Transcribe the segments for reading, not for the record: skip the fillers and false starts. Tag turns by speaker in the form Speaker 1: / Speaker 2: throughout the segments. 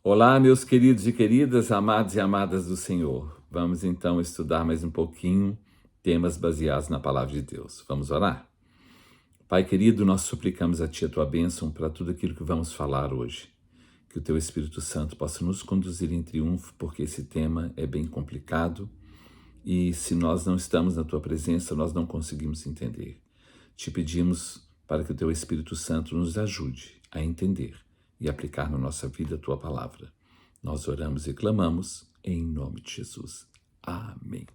Speaker 1: Olá, meus queridos e queridas, amados e amadas do Senhor. Vamos então estudar mais um pouquinho temas baseados na palavra de Deus. Vamos orar? Pai querido, nós suplicamos a Ti a Tua bênção para tudo aquilo que vamos falar hoje. Que o Teu Espírito Santo possa nos conduzir em triunfo, porque esse tema é bem complicado e se nós não estamos na Tua presença, nós não conseguimos entender. Te pedimos para que o Teu Espírito Santo nos ajude a entender e aplicar na nossa vida a Tua palavra. Nós oramos e clamamos em nome de Jesus. Amém.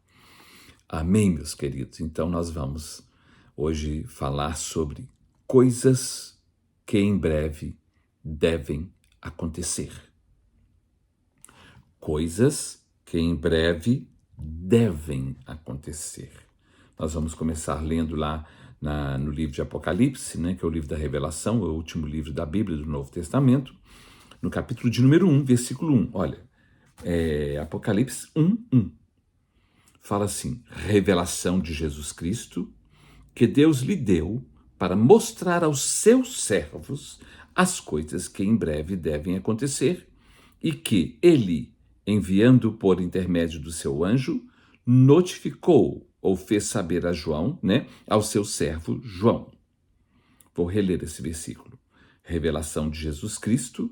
Speaker 1: Amém, meus queridos. Então nós vamos hoje falar sobre coisas que em breve devem acontecer. Coisas que em breve devem acontecer. Nós vamos começar lendo lá no livro de Apocalipse, que é o livro da Revelação, é o último livro da Bíblia do Novo Testamento, no capítulo de número 1, versículo 1. Olha, Apocalipse 1:1. Fala assim: revelação de Jesus Cristo, que Deus lhe deu para mostrar aos seus servos as coisas que em breve devem acontecer e que ele, enviando por intermédio do seu anjo, notificou ou fez saber a João, ao seu servo João. Vou reler esse versículo. Revelação de Jesus Cristo,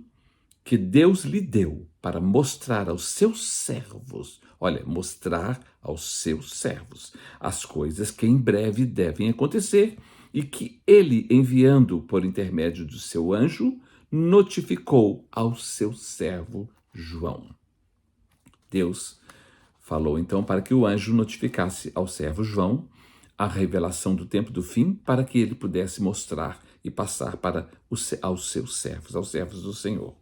Speaker 1: que Deus lhe deu para mostrar aos seus servos, mostrar aos seus servos as coisas que em breve devem acontecer e que ele, enviando por intermédio do seu anjo, notificou ao seu servo João. Deus falou então para que o anjo notificasse ao servo João a revelação do tempo do fim, para que ele pudesse mostrar e passar aos seus servos, aos servos do Senhor.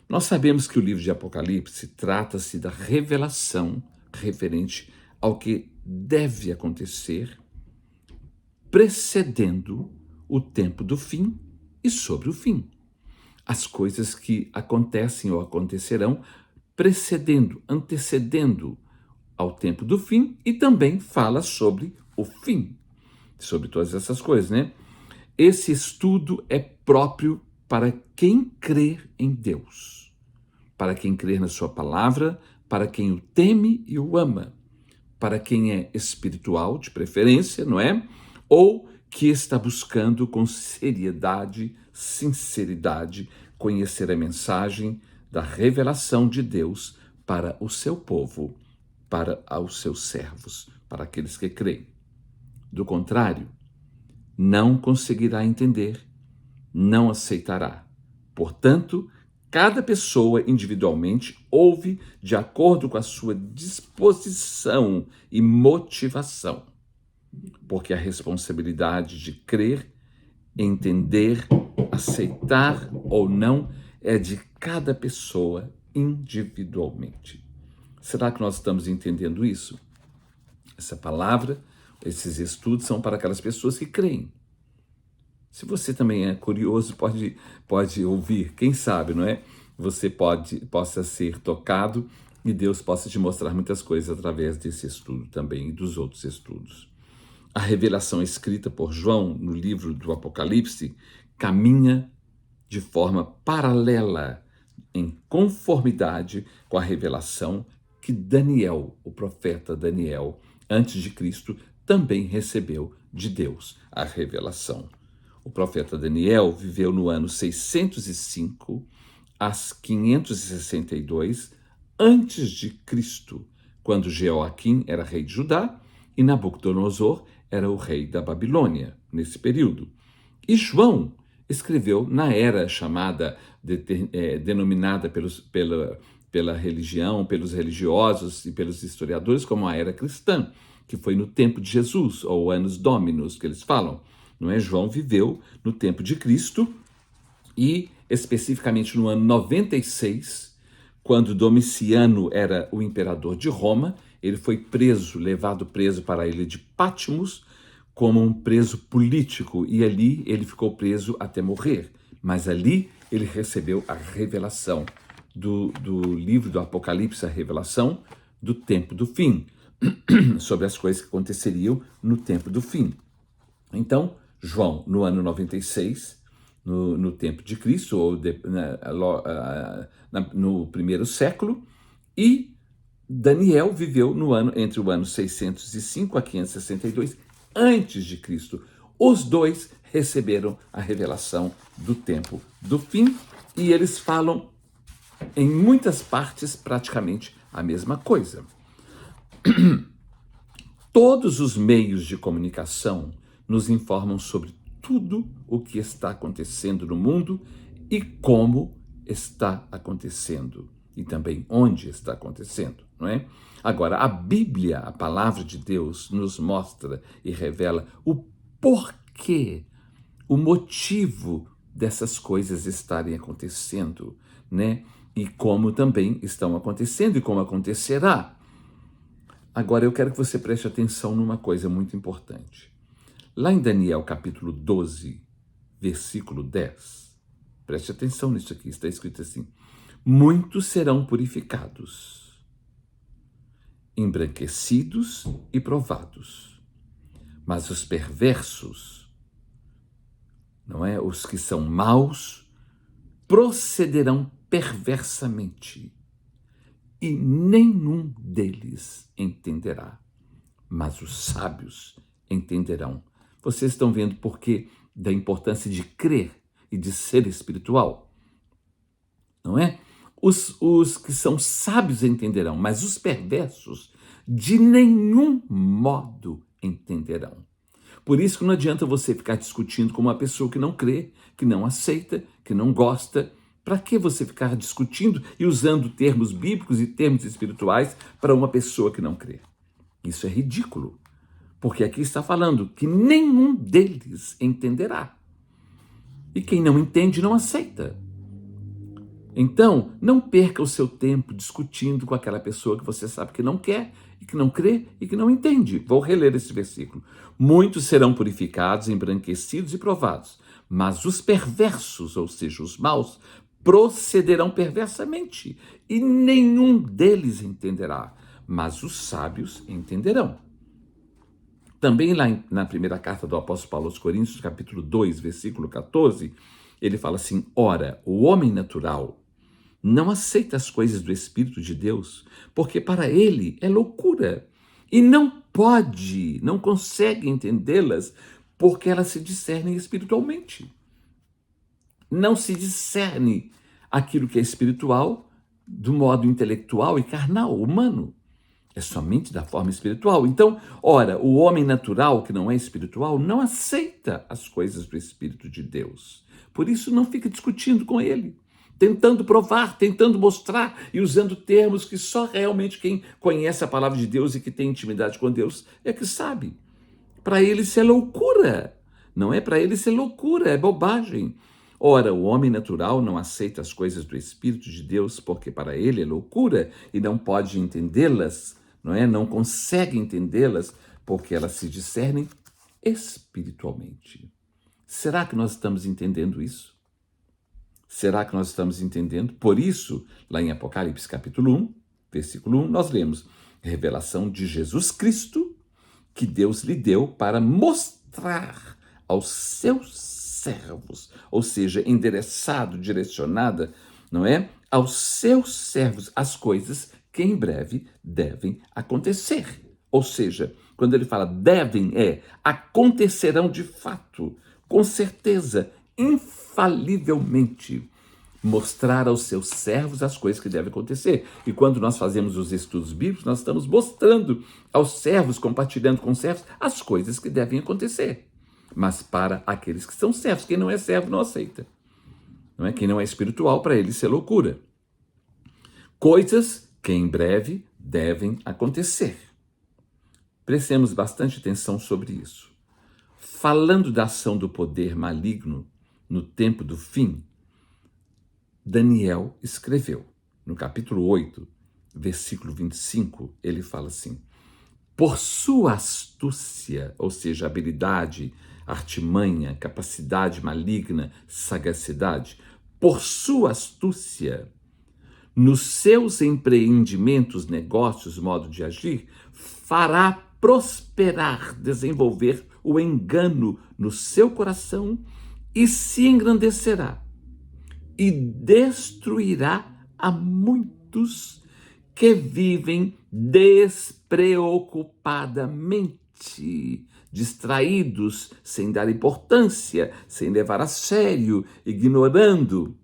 Speaker 1: Nós sabemos que o livro de Apocalipse trata-se da revelação referente ao que deve acontecer, precedendo o tempo do fim e sobre o fim. As coisas que acontecem ou acontecerão antecedendo ao tempo do fim, e também fala sobre o fim, sobre todas essas coisas, Esse estudo é próprio para quem crer em Deus, para quem crer na sua palavra, para quem o teme e o ama, para quem é espiritual, de preferência, ou que está buscando com seriedade, sinceridade, conhecer a mensagem da revelação de Deus para o seu povo, para os seus servos, para aqueles que creem. Do contrário, não conseguirá entender, não aceitará. Portanto, cada pessoa individualmente ouve de acordo com a sua disposição e motivação, porque a responsabilidade de crer, entender, aceitar ou não é de cada pessoa individualmente. Será que nós estamos entendendo isso? Essa palavra, esses estudos são para aquelas pessoas que creem. Se você também é curioso, pode ouvir, quem sabe, Você possa ser tocado e Deus possa te mostrar muitas coisas através desse estudo também e dos outros estudos. A revelação escrita por João no livro do Apocalipse caminha de forma paralela, em conformidade com a revelação que Daniel, o profeta Daniel, antes de Cristo, também recebeu de Deus, a revelação. O profeta Daniel viveu no ano 605 a 562 antes de Cristo, quando Jeoaquim era rei de Judá e Nabucodonosor era o rei da Babilônia, nesse período. E João escreveu na era chamada, denominada pela religião, pelos religiosos e pelos historiadores como a era cristã, que foi no tempo de Jesus, ou anos Dominus, que eles falam. João viveu no tempo de Cristo e especificamente no ano 96, quando Domiciano era o imperador de Roma. Ele foi levado preso para a ilha de Patmos como um preso político, e ali ele ficou preso até morrer. Mas ali ele recebeu a revelação do livro do Apocalipse, a revelação do tempo do fim, sobre as coisas que aconteceriam no tempo do fim. Então, João, no ano 96, no tempo de Cristo, ou no primeiro século, e Daniel viveu entre o ano 605 a 562 antes de Cristo. Os dois receberam a revelação do tempo do fim e eles falam em muitas partes praticamente a mesma coisa. Todos os meios de comunicação nos informam sobre tudo o que está acontecendo no mundo e como está acontecendo, e também onde está acontecendo, não é? Agora, a Bíblia, a palavra de Deus, nos mostra e revela o porquê, o motivo dessas coisas estarem acontecendo, né? E como também estão acontecendo e como acontecerá. Agora, eu quero que você preste atenção numa coisa muito importante. Lá em Daniel, capítulo 12, versículo 10, preste atenção nisso aqui, está escrito assim: muitos serão purificados, embranquecidos e provados, mas os perversos, não é? Os que são maus, procederão perversamente, e nenhum deles entenderá, mas os sábios entenderão. Vocês estão vendo por que da importância de crer e de ser espiritual, não é? Os que são sábios entenderão, mas os perversos de nenhum modo entenderão. Por isso que não adianta você ficar discutindo com uma pessoa que não crê, que não aceita, que não gosta. Para que você ficar discutindo e usando termos bíblicos e termos espirituais para uma pessoa que não crê? Isso é ridículo, porque aqui está falando que nenhum deles entenderá. E quem não entende não aceita. Então, não perca o seu tempo discutindo com aquela pessoa que você sabe que não quer, e que não crê e que não entende. Vou reler esse versículo. Muitos serão purificados, embranquecidos e provados, mas os perversos, ou seja, os maus, procederão perversamente, e nenhum deles entenderá, mas os sábios entenderão. Também lá na primeira carta do apóstolo Paulo aos Coríntios, capítulo 2, versículo 14, ele fala assim: ora, o homem natural não aceita as coisas do Espírito de Deus, porque para ele é loucura, e não consegue entendê-las, porque elas se discernem espiritualmente. Não se discerne aquilo que é espiritual do modo intelectual e carnal, humano. É somente da forma espiritual. Então, ora, o homem natural, que não é espiritual, não aceita as coisas do Espírito de Deus. Por isso, não fica discutindo com ele, tentando provar, tentando mostrar e usando termos que só realmente quem conhece a palavra de Deus e que tem intimidade com Deus é que sabe. Para ele isso é loucura. Não é para ele isso é loucura, é bobagem. Ora, o homem natural não aceita as coisas do Espírito de Deus porque para ele é loucura e não pode entendê-las, não é? Não consegue entendê-las porque elas se discernem espiritualmente. Será que nós estamos entendendo isso? Será que nós estamos entendendo? Por isso, lá em Apocalipse capítulo 1, versículo 1, nós lemos: revelação de Jesus Cristo, que Deus lhe deu para mostrar aos seus servos, ou seja, endereçado, direcionada, não é? Aos seus servos as coisas que em breve devem acontecer. Ou seja, quando ele fala devem, acontecerão de fato, com certeza, infalivelmente, mostrar aos seus servos as coisas que devem acontecer. E quando nós fazemos os estudos bíblicos, nós estamos mostrando aos servos, compartilhando com os servos, as coisas que devem acontecer. Mas para aqueles que são servos, quem não é servo não aceita. Não é? Quem não é espiritual, para ele isso é loucura. Coisas que em breve devem acontecer. Prestemos bastante atenção sobre isso. Falando da ação do poder maligno no tempo do fim, Daniel escreveu, no capítulo 8, versículo 25, ele fala assim: por sua astúcia, ou seja, habilidade, artimanha, capacidade maligna, sagacidade, por sua astúcia, nos seus empreendimentos, negócios, modo de agir, fará prosperar, desenvolver o engano no seu coração e se engrandecerá e destruirá a muitos que vivem despreocupadamente, distraídos, sem dar importância, sem levar a sério, ignorando.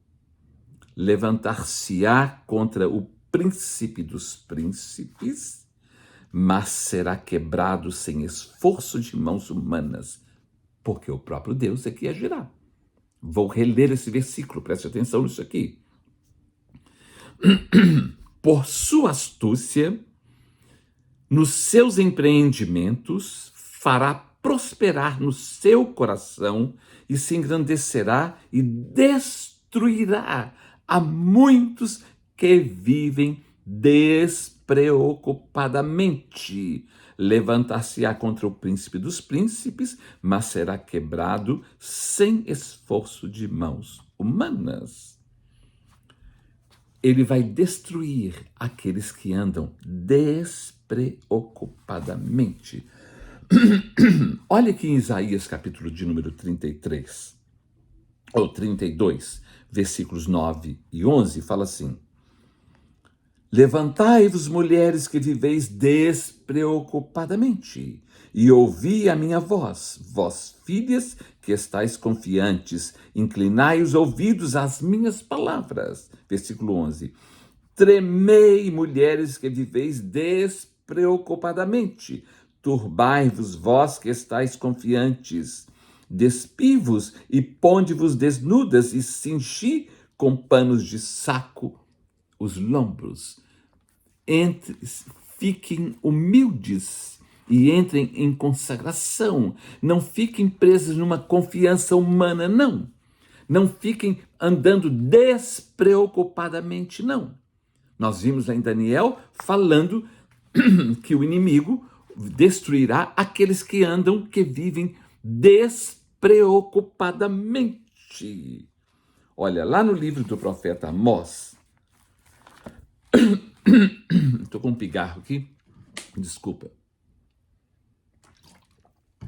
Speaker 1: Levantar-se-á contra o príncipe dos príncipes, mas será quebrado sem esforço de mãos humanas, porque o próprio Deus é que agirá. Vou reler esse versículo, preste atenção nisso aqui. Por sua astúcia, nos seus empreendimentos, fará prosperar no seu coração e se engrandecerá e destruirá a muitos que vivem despreocupadamente. Levantar-se-á contra o príncipe dos príncipes, mas será quebrado sem esforço de mãos humanas. Ele vai destruir aqueles que andam despreocupadamente. Olha aqui em Isaías, capítulo de número 33, ou 32, versículos 9 e 11, fala assim: Levantai-vos, mulheres que viveis despreocupadamente, e ouvi a minha voz, vós, filhas que estáis confiantes, inclinai os ouvidos às minhas palavras. Versículo 11. Tremei, mulheres que viveis despreocupadamente, turbai-vos, vós que estáis confiantes, despivo-vos e ponde-vos desnudas e cingi com panos de saco os lombros. Fiquem humildes e entrem em consagração. Não fiquem presos numa confiança humana, não. Não fiquem andando despreocupadamente, não. Nós vimos lá em Daniel falando que o inimigo destruirá aqueles que andam, que vivem despreocupadamente. Olha, lá no livro do profeta Amós, estou com um pigarro aqui, desculpa.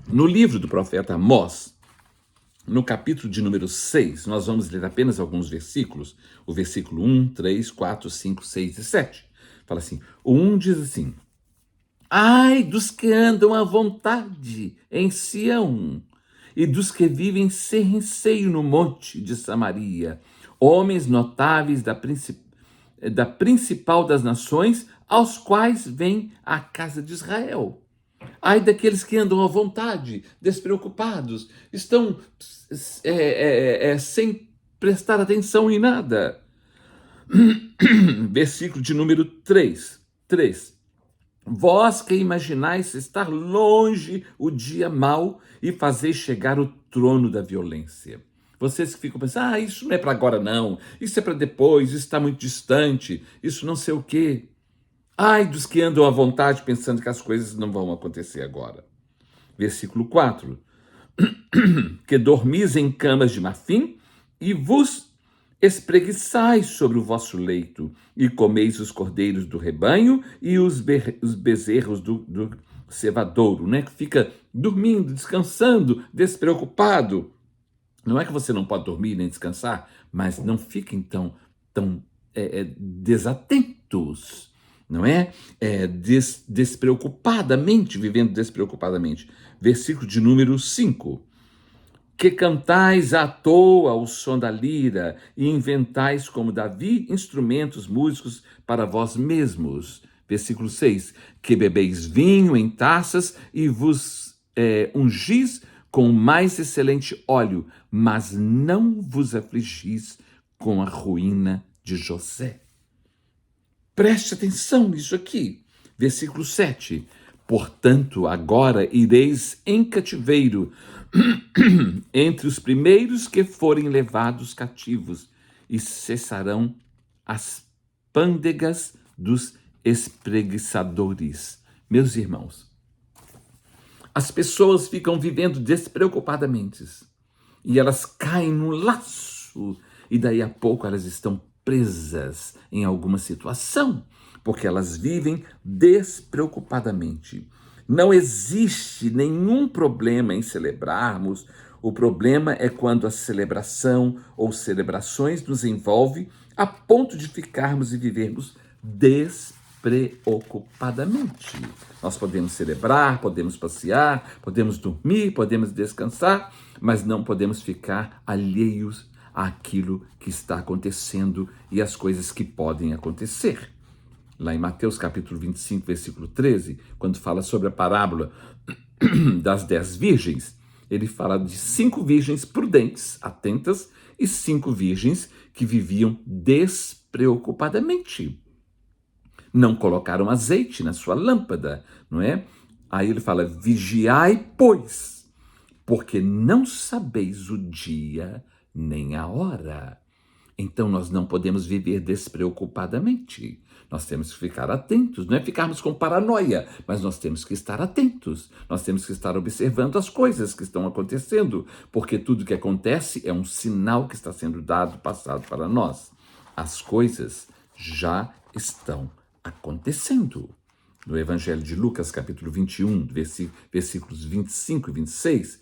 Speaker 1: No livro do profeta Amós, no capítulo de número 6, nós vamos ler apenas alguns versículos, o versículo 1, 3, 4, 5, 6 e 7. Fala assim, o 1 diz assim: Ai dos que andam à vontade em Sião, e dos que vivem sem receio no monte de Samaria, homens notáveis da principal das nações, aos quais vem a casa de Israel. Ai daqueles que andam à vontade, despreocupados, estão sem prestar atenção em nada. Versículo de número 3. Vós que imaginais estar longe o dia mau e fazeis chegar o trono da violência. Vocês que ficam pensando, isso não é para agora não, isso é para depois, isso está muito distante, isso não sei o quê. Ai dos que andam à vontade pensando que as coisas não vão acontecer agora. Versículo 4. Que dormis em camas de marfim e vos espreguiçais sobre o vosso leito, e comeis os cordeiros do rebanho e os bezerros do cevadouro, né? Que fica dormindo, descansando, despreocupado. Não é que você não pode dormir nem descansar, mas não fiquem tão desatentos, não é? Despreocupadamente, vivendo despreocupadamente. Versículo de número 5. Que cantais à toa o som da lira e inventais como Davi instrumentos músicos para vós mesmos. Versículo 6. Que bebeis vinho em taças e vos ungis com o mais excelente óleo, mas não vos afligis com a ruína de José. Preste atenção nisso aqui. Versículo 7. Portanto, agora ireis em cativeiro entre os primeiros que forem levados cativos, e cessarão as pândegas dos espreguiçadores. Meus irmãos, as pessoas ficam vivendo despreocupadamente e elas caem no laço e daí a pouco elas estão presas em alguma situação, porque elas vivem despreocupadamente. Não existe nenhum problema em celebrarmos O problema é quando a celebração ou celebrações nos envolve a ponto de ficarmos e vivermos despreocupadamente. Nós podemos celebrar, podemos passear, podemos dormir, podemos descansar, mas não podemos ficar alheios àquilo que está acontecendo e às coisas que podem acontecer. Lá em Mateus capítulo 25, versículo 13, quando fala sobre a parábola das 10 virgens, ele fala de 5 virgens prudentes, atentas, e 5 virgens que viviam despreocupadamente. Não colocaram azeite na sua lâmpada, não é? Aí ele fala, vigiai, pois, porque não sabeis o dia nem a hora. Então nós não podemos viver despreocupadamente. Nós temos que ficar atentos, não é ficarmos com paranoia, mas nós temos que estar atentos. Nós temos que estar observando as coisas que estão acontecendo, porque tudo que acontece é um sinal que está sendo dado, passado para nós. As coisas já estão acontecendo. No Evangelho de Lucas, capítulo 21, versículos 25 e 26,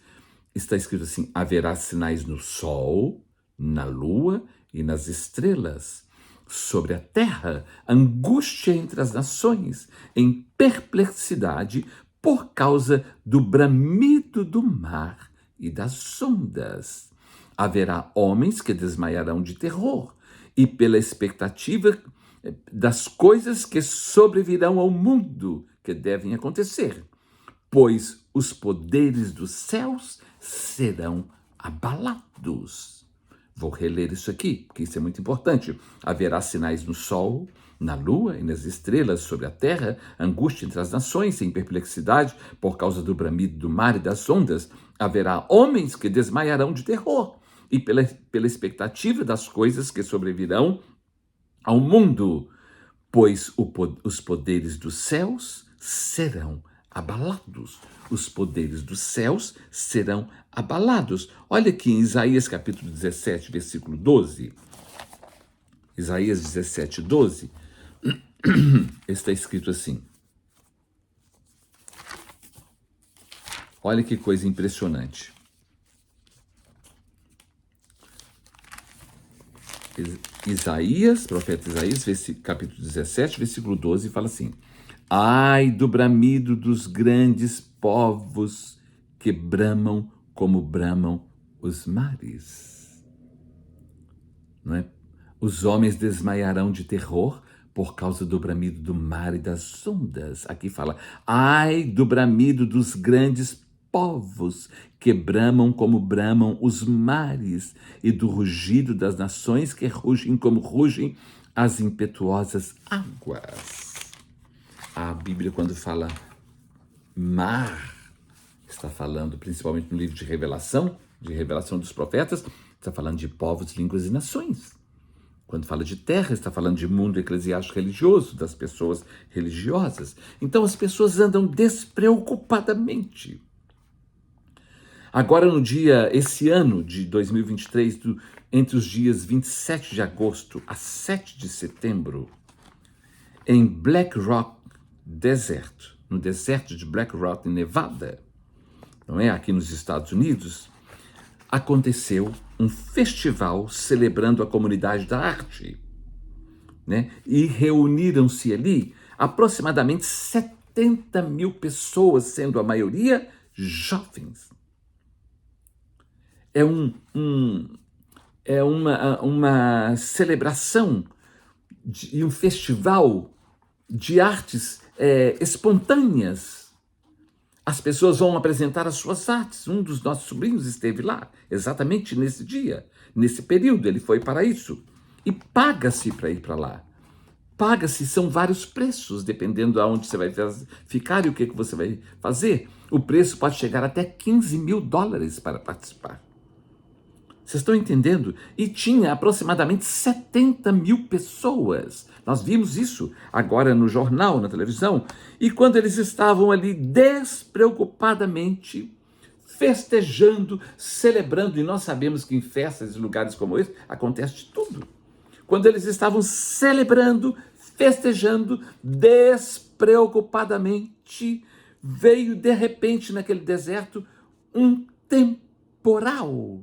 Speaker 1: está escrito assim, haverá sinais no sol, na lua e nas estrelas, sobre a terra, angústia entre as nações, em perplexidade por causa do bramido do mar e das ondas. Haverá homens que desmaiarão de terror e pela expectativa das coisas que sobrevirão ao mundo que devem acontecer, pois os poderes dos céus serão abalados. Vou reler isso aqui, porque isso é muito importante. Haverá sinais no sol, na lua e nas estrelas, sobre a terra, angústia entre as nações, em perplexidade, por causa do bramido do mar e das ondas. Haverá homens que desmaiarão de terror, e pela expectativa das coisas que sobrevirão ao mundo, pois os poderes dos céus serão abalados. Os poderes dos céus serão abalados. Olha aqui em Isaías capítulo 17, versículo 12. Isaías 17, 12. Está escrito assim. Olha que coisa impressionante. Isaías, profeta Isaías, capítulo 17, versículo 12, fala assim: ai do bramido dos grandes povos que bramam como bramam os mares. Não é? Os homens desmaiarão de terror por causa do bramido do mar e das ondas. Aqui fala, ai do bramido dos grandes povos que bramam como bramam os mares e do rugido das nações que rugem como rugem as impetuosas águas. A Bíblia, quando fala mar, está falando principalmente no livro de Revelação dos profetas, está falando de povos, línguas e nações. Quando fala de terra, está falando de mundo eclesiástico religioso, das pessoas religiosas. Então as pessoas andam despreocupadamente. Agora esse ano de 2023, entre os dias 27 de agosto a 7 de setembro, em Black Rock Desert, no deserto de Black Rock, em Nevada, não é? Aqui nos Estados Unidos, aconteceu um festival celebrando a comunidade da arte, né? E reuniram-se ali aproximadamente 70 mil pessoas, sendo a maioria jovens. É uma celebração e um festival de artes espontâneas. As pessoas vão apresentar as suas artes. Um dos nossos sobrinhos esteve lá, exatamente nesse dia, nesse período, ele foi para isso. E paga-se para ir para lá. Paga-se, são vários preços, dependendo de onde você vai ficar e o que você vai fazer. O preço pode chegar até $15 mil para participar. Vocês estão entendendo? E tinha aproximadamente 70 mil pessoas. Nós vimos isso agora no jornal, na televisão. E quando eles estavam ali despreocupadamente festejando, celebrando, e nós sabemos que em festas e lugares como esse acontece de tudo. Quando eles estavam celebrando, festejando, despreocupadamente, veio de repente naquele deserto um temporal. temporal,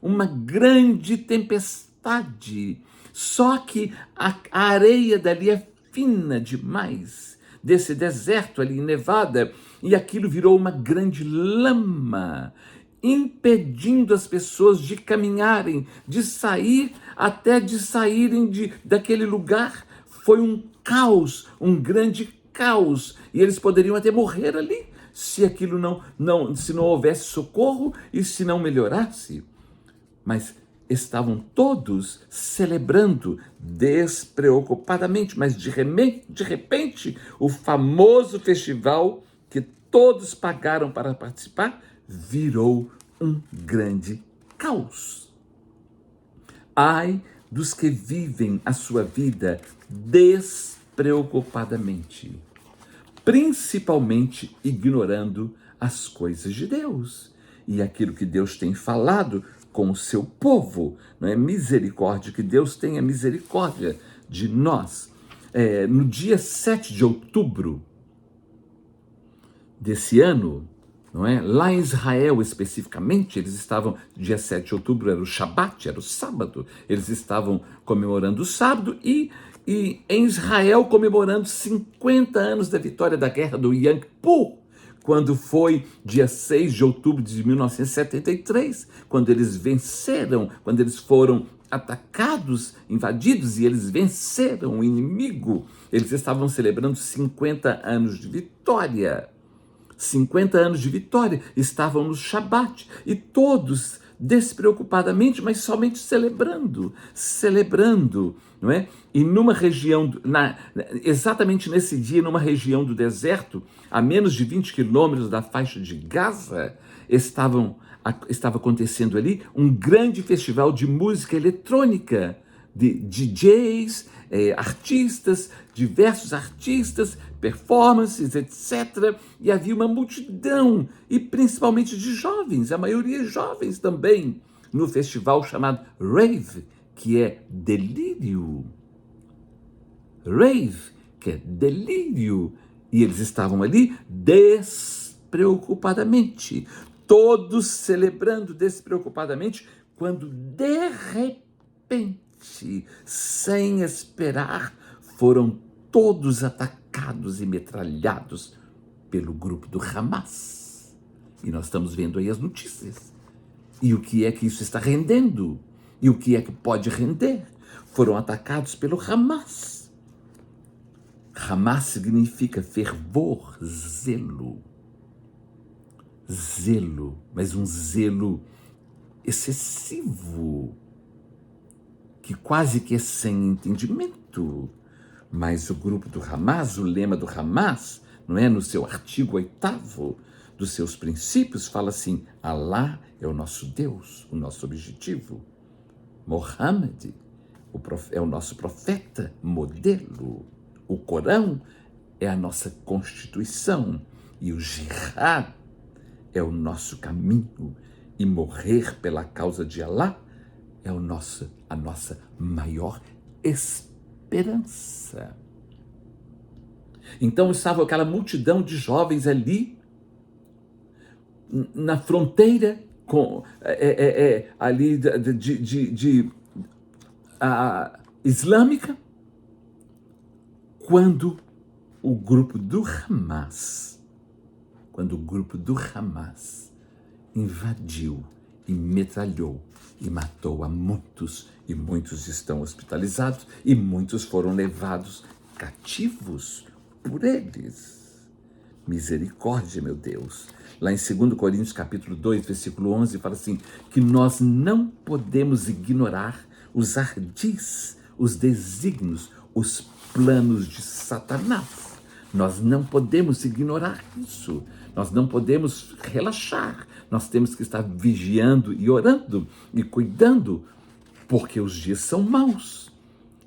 Speaker 1: uma grande tempestade. Só que a areia dali é fina demais, desse deserto ali em Nevada, e aquilo virou uma grande lama, impedindo as pessoas de caminharem, de sair, até de saírem daquele lugar. Foi um caos, um grande caos, e eles poderiam até morrer ali, se aquilo se não houvesse socorro e se não melhorasse. Mas estavam todos celebrando despreocupadamente, mas de repente, o famoso festival que todos pagaram para participar virou um grande caos. Ai dos que vivem a sua vida despreocupadamente, principalmente ignorando as coisas de Deus e aquilo que Deus tem falado com o seu povo. Não é misericórdia, que Deus tenha misericórdia de nós. No dia 7 de outubro desse ano, não é? Lá em Israel especificamente, eles estavam, dia 7 de outubro era o Shabat, era o sábado, eles estavam comemorando o sábado e em Israel comemorando 50 anos da vitória da guerra do Yom Kippur, quando foi dia 6 de outubro de 1973, quando eles venceram, quando eles foram atacados, invadidos, e eles venceram o inimigo. Eles estavam celebrando 50 anos de vitória. 50 anos de vitória, estavam no Shabat, e todos despreocupadamente, mas somente celebrando, não é? E numa região, exatamente nesse dia, numa região do deserto, a menos de 20 quilômetros da faixa de Gaza, estava acontecendo ali um grande festival de música eletrônica, de DJs, artistas, diversos artistas, performances, etc. E havia uma multidão, e principalmente de jovens, a maioria jovens também, no festival chamado Rave, que é delírio. Rave, que é delírio. E eles estavam ali despreocupadamente, todos celebrando despreocupadamente, quando de repente, sem esperar, foram todos atacados e metralhados pelo grupo do Hamas. E nós estamos vendo aí as notícias. E o que é que isso está rendendo? E o que é que pode render? Foram atacados pelo Hamas. Hamas significa fervor, zelo. Zelo, mas um zelo excessivo, que quase que é sem entendimento. Mas o grupo do Hamas, o lema do Hamas, não é, no seu artigo 8º dos seus princípios, fala assim: Alá é o nosso Deus, o nosso objetivo. Mohammed é o nosso profeta, modelo. O Corão é a nossa constituição. E o jihad é o nosso caminho. E morrer pela causa de Alá é a nossa maior esperança. Então estava aquela multidão de jovens ali, na fronteira ali islâmica, quando o grupo do Hamas invadiu e metralhou e matou a muitos, e muitos estão hospitalizados, e muitos foram levados cativos por eles. Misericórdia, meu Deus. Lá em 2 Coríntios capítulo 2, versículo 11, fala assim, que nós não podemos ignorar os ardis, os desígnios, os planos de Satanás. Nós não podemos ignorar isso. Nós não podemos relaxar. Nós temos que estar vigiando e orando e cuidando, porque os dias são maus.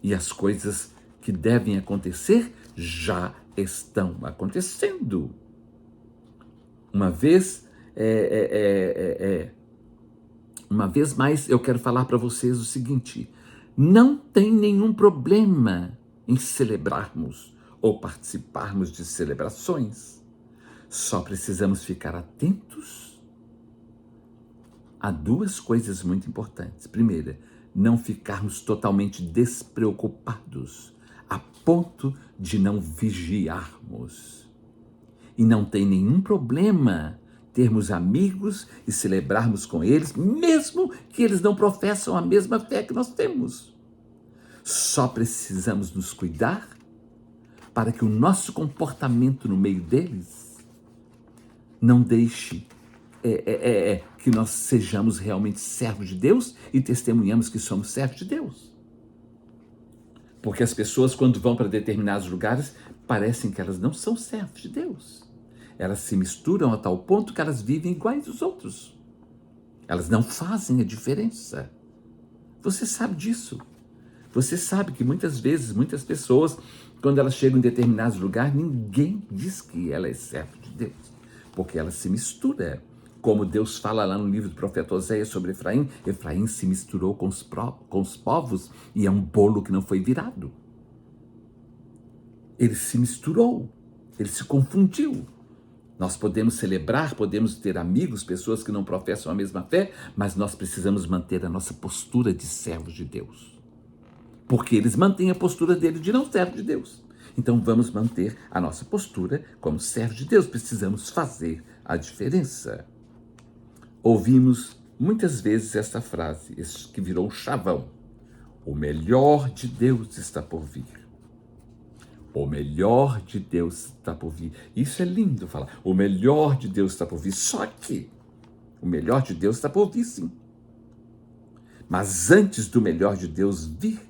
Speaker 1: E as coisas que devem acontecer já estão acontecendo. Uma vez mais, eu quero falar para vocês o seguinte: não tem nenhum problema em celebrarmos ou participarmos de celebrações. Só precisamos ficar atentos há duas coisas muito importantes. Primeira, não ficarmos totalmente despreocupados, a ponto de não vigiarmos. E não tem nenhum problema termos amigos e celebrarmos com eles, mesmo que eles não professam a mesma fé que nós temos. Só precisamos nos cuidar para que o nosso comportamento no meio deles não deixe que nós sejamos realmente servos de Deus e testemunhamos que somos servos de Deus. Porque as pessoas, quando vão para determinados lugares, parecem que elas não são servos de Deus. Elas se misturam a tal ponto que elas vivem iguais aos outros. Elas não fazem a diferença. Você sabe disso. Você sabe que muitas vezes, muitas pessoas, quando elas chegam em determinados lugares, ninguém diz que ela é serva de Deus, porque ela se mistura. Como Deus fala lá no livro do profeta Oséias sobre Efraim, Efraim se misturou com os povos e é um bolo que não foi virado. Ele se misturou, ele se confundiu. Nós podemos celebrar, podemos ter amigos, pessoas que não professam a mesma fé, mas nós precisamos manter a nossa postura de servos de Deus. Porque eles mantêm a postura deles de não servo de Deus. Então vamos manter a nossa postura como servo de Deus. Precisamos fazer a diferença. Ouvimos muitas vezes essa frase, que virou um chavão. O melhor de Deus está por vir. O melhor de Deus está por vir. Isso é lindo falar. O melhor de Deus está por vir. Só que o melhor de Deus está por vir, sim. Mas antes do melhor de Deus vir,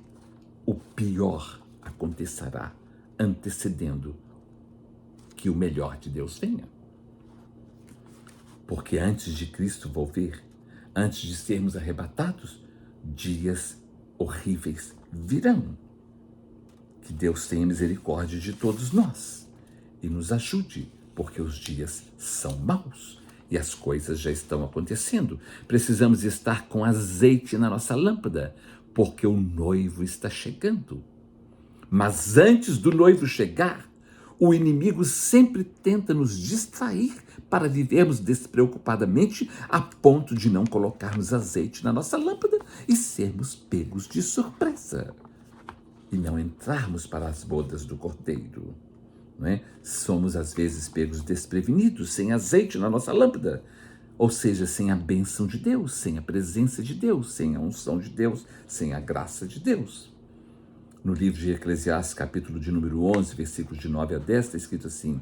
Speaker 1: o pior acontecerá, antecedendo que o melhor de Deus venha. Porque antes de Cristo volver, antes de sermos arrebatados, dias horríveis virão. Que Deus tenha misericórdia de todos nós e nos ajude, porque os dias são maus e as coisas já estão acontecendo. Precisamos estar com azeite na nossa lâmpada, porque o noivo está chegando. Mas antes do noivo chegar, o inimigo sempre tenta nos distrair para vivermos despreocupadamente a ponto de não colocarmos azeite na nossa lâmpada e sermos pegos de surpresa e não entrarmos para as bodas do Cordeiro. Não é? Somos às vezes pegos desprevenidos, sem azeite na nossa lâmpada, ou seja, sem a bênção de Deus, sem a presença de Deus, sem a unção de Deus, sem a graça de Deus. No livro de Eclesiastes, capítulo de número 11, versículos de 9 a 10, está escrito assim: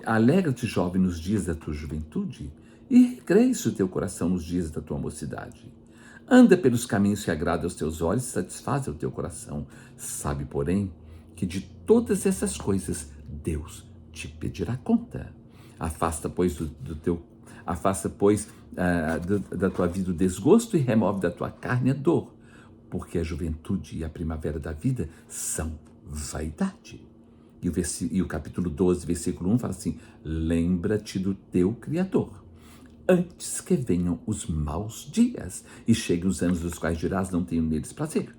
Speaker 1: alegra-te, jovem, nos dias da tua juventude, e recreia-se o teu coração nos dias da tua mocidade. Anda pelos caminhos que agradam aos teus olhos e satisfazem o teu coração. Sabe, porém, que de todas essas coisas Deus te pedirá conta. Afasta, pois, da tua vida o desgosto e remove da tua carne a dor, porque a juventude e a primavera da vida são vaidade. E o capítulo 12, versículo 1 fala assim: lembra-te do teu Criador, antes que venham os maus dias e cheguem os anos dos quais dirás, não tenho neles prazer.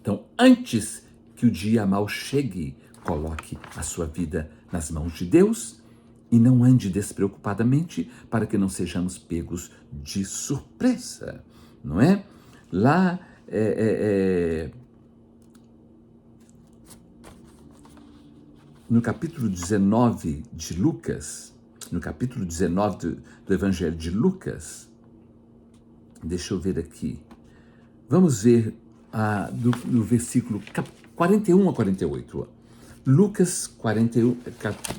Speaker 1: Então, antes que o dia mau chegue, coloque a sua vida nas mãos de Deus e não ande despreocupadamente para que não sejamos pegos de surpresa, não é? Lá, no capítulo 19 de Lucas, no capítulo 19 do Evangelho de Lucas, deixa eu ver aqui, vamos ver do versículo 41 a 48. Lucas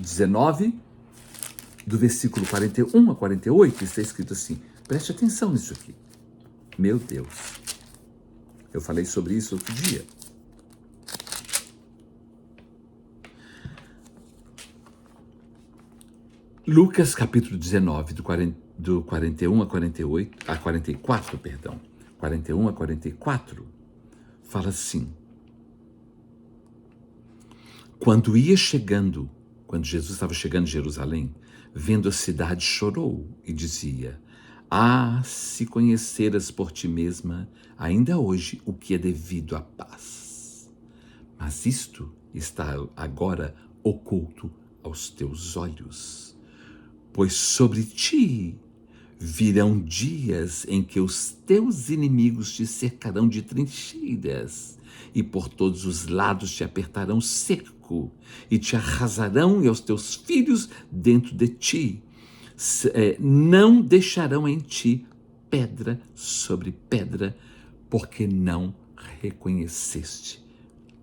Speaker 1: 19, do versículo 41 a 48, está escrito assim, preste atenção nisso aqui. Meu Deus, eu falei sobre isso outro dia. Lucas capítulo 19, do 41 a 48, a 44, perdão, 41 a 44, fala assim: quando Jesus estava chegando em Jerusalém, vendo a cidade, chorou e dizia: se conheceras por ti mesma, ainda hoje, o que é devido à paz. Mas isto está agora oculto aos teus olhos. Pois sobre ti Virão dias em que os teus inimigos te cercarão de trincheiras e por todos os lados te apertarão cerco e te arrasarão e aos teus filhos dentro de ti. Não deixarão em ti pedra sobre pedra, porque não reconheceste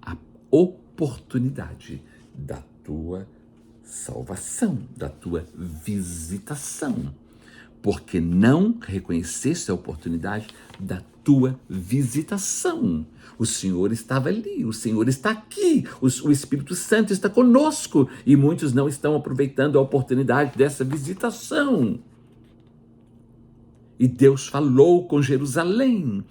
Speaker 1: a oportunidade da tua salvação, da tua visitação. Porque não reconheceste a oportunidade da tua visitação. O Senhor estava ali, o Senhor está aqui, o Espírito Santo está conosco e muitos não estão aproveitando a oportunidade dessa visitação. E Deus falou com Jerusalém.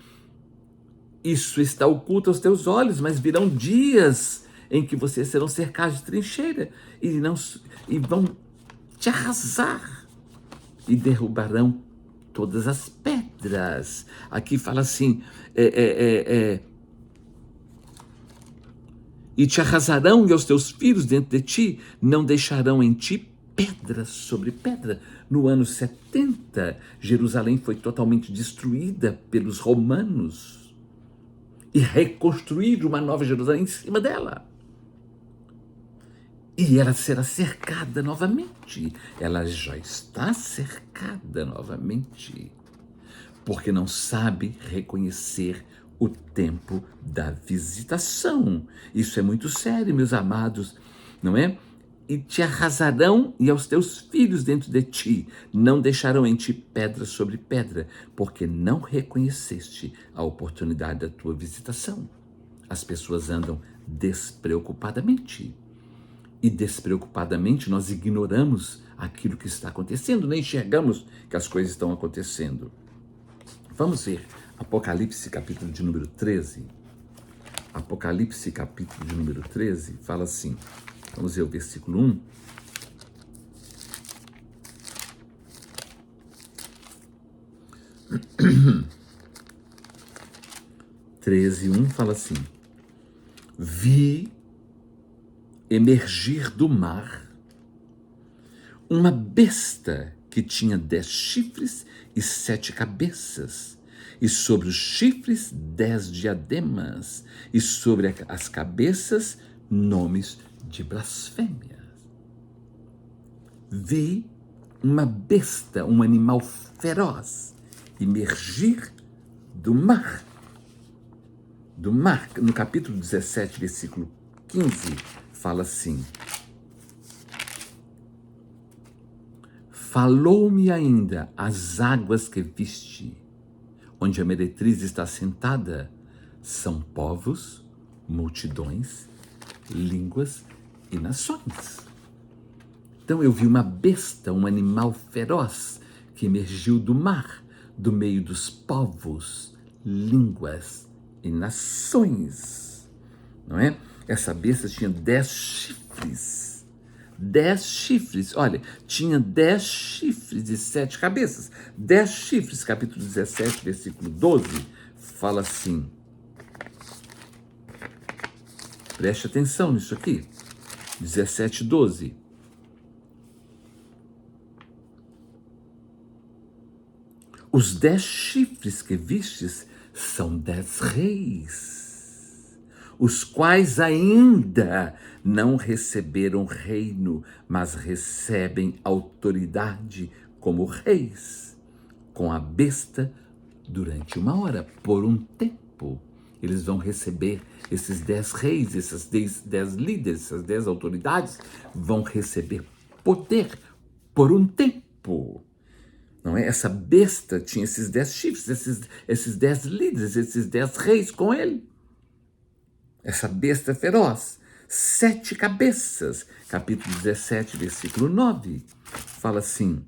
Speaker 1: Isso está oculto aos teus olhos, mas virão dias em que vocês serão cercados de trincheira e vão te arrasar. E derrubarão todas as pedras. Aqui fala assim, e te arrasarão e aos teus filhos dentro de ti, não deixarão em ti pedra sobre pedra. No ano 70, Jerusalém foi totalmente destruída pelos romanos e reconstruíram uma nova Jerusalém em cima dela. E ela será cercada novamente. Ela já está cercada novamente. Porque não sabe reconhecer o tempo da visitação. Isso é muito sério, meus amados, não é? E te arrasarão e aos teus filhos dentro de ti. Não deixarão em ti pedra sobre pedra, porque não reconheceste a oportunidade da tua visitação. As pessoas andam despreocupadamente. E despreocupadamente nós ignoramos aquilo que está acontecendo, nem enxergamos que as coisas estão acontecendo. Vamos ver Apocalipse capítulo de número 13. Apocalipse capítulo de número 13 fala assim, vamos ver o versículo 1. Treze, 1 fala assim, vi emergir do mar uma besta que tinha 10 chifres e 7 cabeças, e sobre os chifres 10 diademas, e sobre as cabeças nomes de blasfêmias. Vi uma besta, um animal feroz, emergir do mar. Do mar, no capítulo 17, versículo 15, fala assim, falou-me ainda as águas que viste, onde a meretriz está sentada, são povos, multidões, línguas e nações. Então eu vi uma besta, um animal feroz, que emergiu do mar, do meio dos povos, línguas e nações, não é? Essa besta tinha 10 chifres. 10 chifres, olha, tinha 10 chifres e 7 cabeças. 10 chifres, capítulo 17, versículo 12, fala assim. Preste atenção nisso aqui. 17, 12. Os 10 chifres que vistes são 10 reis, os quais ainda não receberam reino, mas recebem autoridade como reis, com a besta durante 1 hora, por um tempo. Eles vão receber, esses 10 reis, esses 10 líderes, essas 10 autoridades, vão receber poder por um tempo. Não é? Essa besta tinha esses 10 chifres, esses 10 líderes, esses 10 reis com ele. Essa besta feroz, 7 cabeças, capítulo 17, versículo 9, fala assim,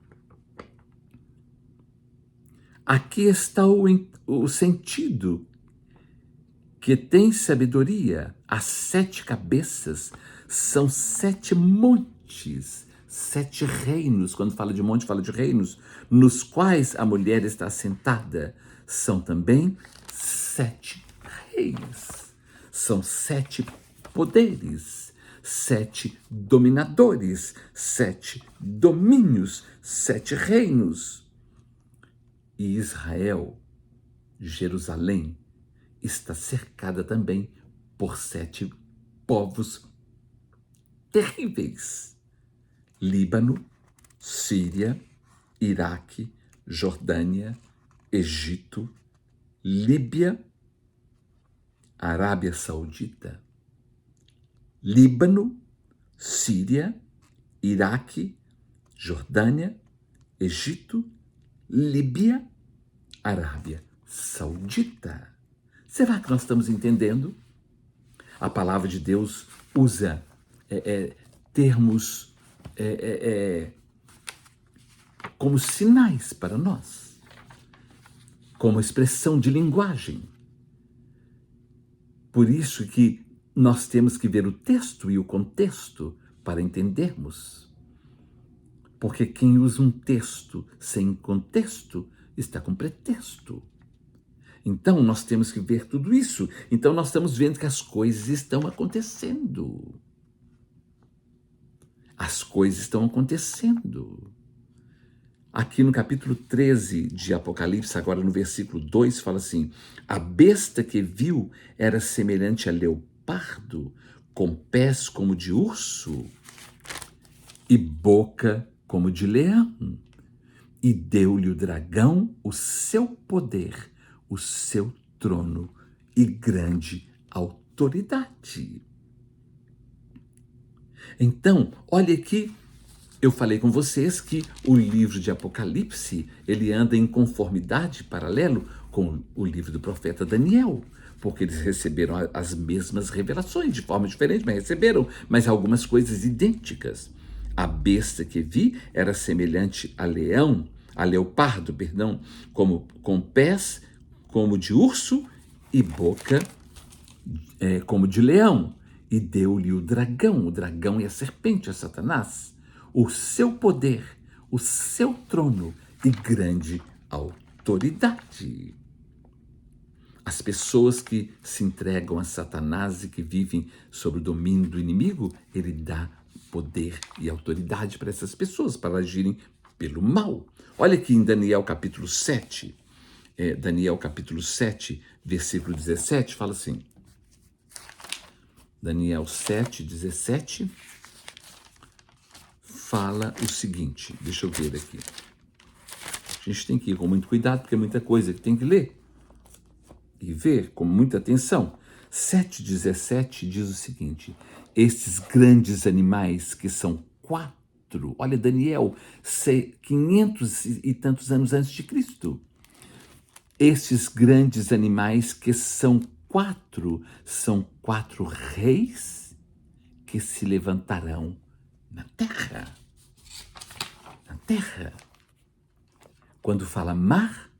Speaker 1: aqui está o sentido, que tem sabedoria, as 7 cabeças são 7 montes, 7 reinos, quando fala de monte, fala de reinos, nos quais a mulher está sentada, são também 7 reis. São 7 poderes, 7 dominadores, 7 domínios, 7 reinos. E Israel, Jerusalém, está cercada também por 7 povos terríveis: Líbano, Síria, Iraque, Jordânia, Egito, Líbia, Arábia Saudita. Líbano, Síria, Iraque, Jordânia, Egito, Líbia, Arábia Saudita. Será que nós estamos entendendo? A palavra de Deus usa termos como sinais para nós, como expressão de linguagem. Por isso que nós temos que ver o texto e o contexto para entendermos. Porque quem usa um texto sem contexto está com pretexto. Então, nós temos que ver tudo isso. Então, nós estamos vendo que as coisas estão acontecendo. As coisas estão acontecendo. Aqui no capítulo 13 de Apocalipse, agora no versículo 2, fala assim: a besta que viu era semelhante a leopardo, com pés como de urso e boca como de leão. E deu-lhe o dragão o seu poder, o seu trono e grande autoridade. Então, olha aqui, eu falei com vocês que o livro de Apocalipse, ele anda em conformidade, paralelo com o livro do profeta Daniel, porque eles receberam as mesmas revelações, de forma diferente, mas receberam, mas algumas coisas idênticas. A besta que vi era semelhante a leopardo, com pés como de urso e boca como de leão. E deu-lhe o dragão e a serpente, a Satanás, o seu poder, o seu trono e grande autoridade. As pessoas que se entregam a Satanás e que vivem sob o domínio do inimigo, ele dá poder e autoridade para essas pessoas, para agirem pelo mal. Olha aqui em Daniel capítulo 7, versículo 17, fala assim, Daniel 7, 17, fala o seguinte, deixa eu ver aqui. A gente tem que ir com muito cuidado, porque é muita coisa que tem que ler e ver com muita atenção. 7,17 diz o seguinte: estes grandes animais que são 4, olha Daniel, 500 e tantos anos antes de Cristo. Estes grandes animais que são 4 reis que se levantarão na terra. Na terra. Quando fala mar,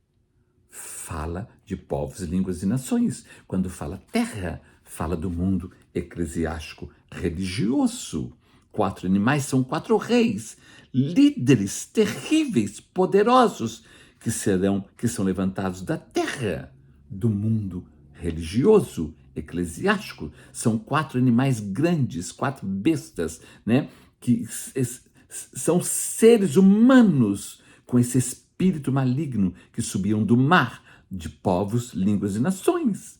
Speaker 1: fala de povos, línguas e nações. Quando fala terra, fala do mundo eclesiástico religioso. 4 animais são 4 reis, líderes terríveis, poderosos, que são levantados da terra, do mundo religioso, eclesiástico. São 4 animais grandes, 4 bestas, né? Que são seres humanos com esse espírito maligno que subiam do mar, de povos, línguas e nações.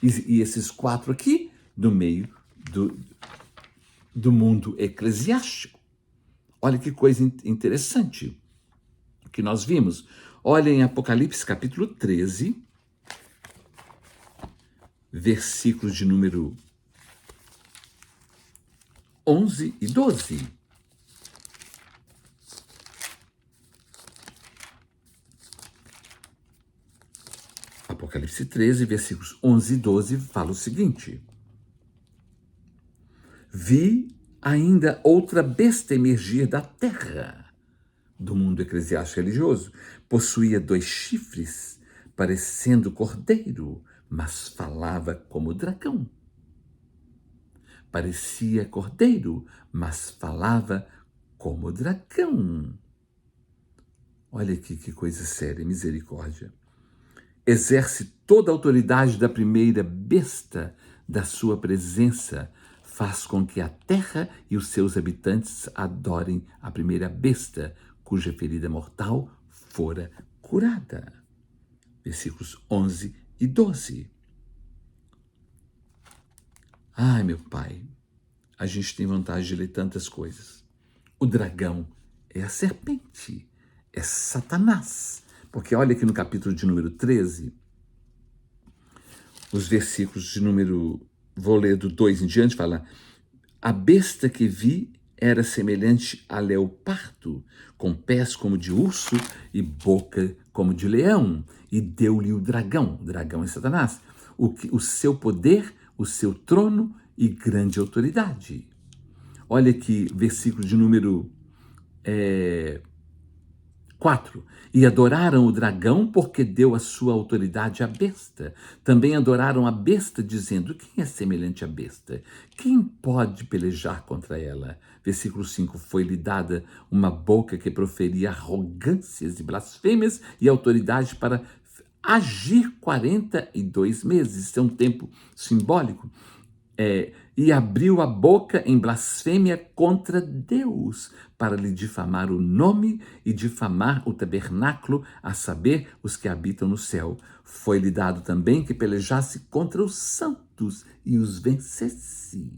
Speaker 1: E esses 4 aqui, do meio do mundo eclesiástico. Olha que coisa interessante que nós vimos. Olha em Apocalipse capítulo 13, versículos de número 11 e 12. Apocalipse 13, versículos 11 e 12, fala o seguinte: vi ainda outra besta emergir da terra, do mundo eclesiástico religioso. Possuía 2 chifres, parecendo cordeiro, mas falava como dragão. Parecia cordeiro, mas falava como dragão. Olha aqui que coisa séria, misericórdia. Exerce toda a autoridade da primeira besta da sua presença, faz com que a terra e os seus habitantes adorem a primeira besta, cuja ferida mortal fora curada. Versículos 11 e 12. Ai, meu Pai, a gente tem vontade de ler tantas coisas. O dragão é a serpente, é Satanás. Porque olha aqui no capítulo de número 13, os versículos de número, vou ler do 2 em diante, fala: a besta que vi era semelhante a leopardo, com pés como de urso e boca como de leão, e deu-lhe o dragão é Satanás, o seu poder, o seu trono e grande autoridade. Olha aqui, versículo de número 4. E adoraram o dragão porque deu a sua autoridade à besta. Também adoraram a besta, dizendo: quem é semelhante à besta? Quem pode pelejar contra ela? Versículo 5. Foi-lhe dada uma boca que proferia arrogâncias e blasfêmias e autoridade para agir 42 meses. Isso é um tempo simbólico. E abriu a boca em blasfêmia contra Deus, para lhe difamar o nome e difamar o tabernáculo, a saber, os que habitam no céu. Foi-lhe dado também que pelejasse contra os santos e os vencesse.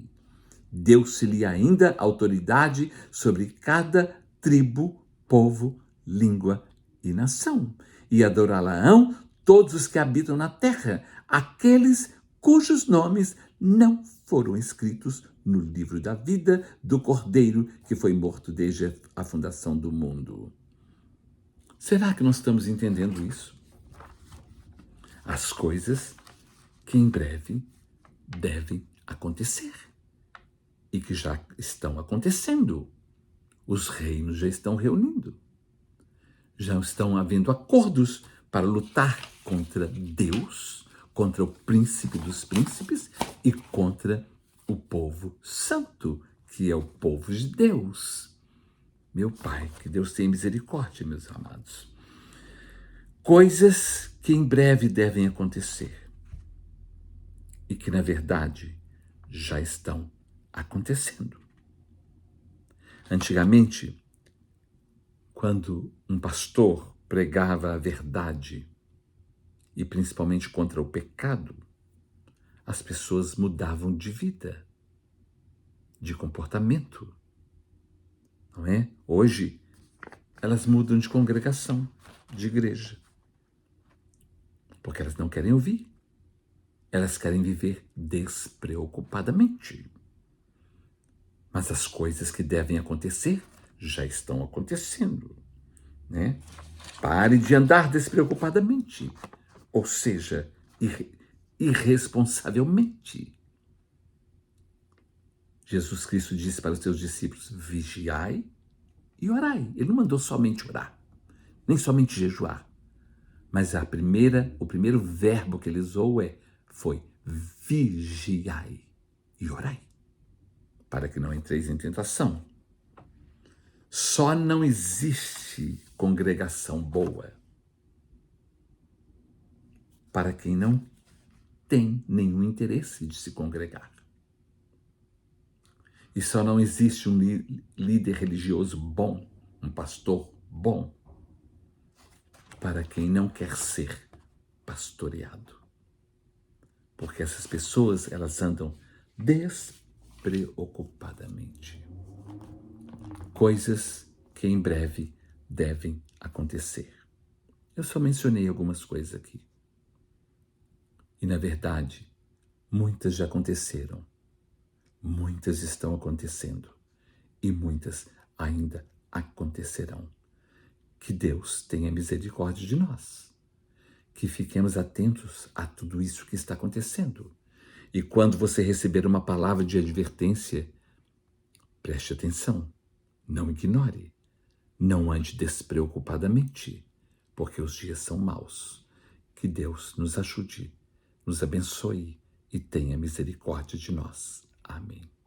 Speaker 1: Deu-se-lhe ainda autoridade sobre cada tribo, povo, língua e nação. E adorá-la-ão todos os que habitam na terra, aqueles cujos nomes não foram escritos no livro da vida do Cordeiro que foi morto desde a fundação do mundo. Será que nós estamos entendendo isso? As coisas que em breve devem acontecer e que já estão acontecendo. Os reinos já estão reunindo. Já estão havendo acordos para lutar contra Deus, contra o príncipe dos príncipes e contra o povo santo, que é o povo de Deus. Meu Pai, que Deus tenha misericórdia, meus amados. Coisas que em breve devem acontecer e que, na verdade, já estão acontecendo. Antigamente, quando um pastor pregava a verdade, e principalmente contra o pecado, as pessoas mudavam de vida, de comportamento, não é? Hoje, elas mudam de congregação, de igreja, porque elas não querem ouvir. Elas querem viver despreocupadamente. Mas as coisas que devem acontecer já estão acontecendo, né? Pare de andar despreocupadamente, ou seja, irresponsavelmente. Jesus Cristo disse para os seus discípulos: vigiai e orai. Ele não mandou somente orar, nem somente jejuar, mas o primeiro verbo que ele usou foi vigiai e orai, para que não entreis em tentação. Só não existe congregação boa para quem não tem nenhum interesse de se congregar. E só não existe um líder religioso bom, um pastor bom, para quem não quer ser pastoreado. Porque essas pessoas, elas andam despreocupadamente. Coisas que em breve devem acontecer. Eu só mencionei algumas coisas aqui. E, na verdade, muitas já aconteceram. Muitas estão acontecendo. E muitas ainda acontecerão. Que Deus tenha misericórdia de nós. Que fiquemos atentos a tudo isso que está acontecendo. E quando você receber uma palavra de advertência, preste atenção. Não ignore. Não ande despreocupadamente, porque os dias são maus. Que Deus nos ajude, nos abençoe e tenha misericórdia de nós. Amém.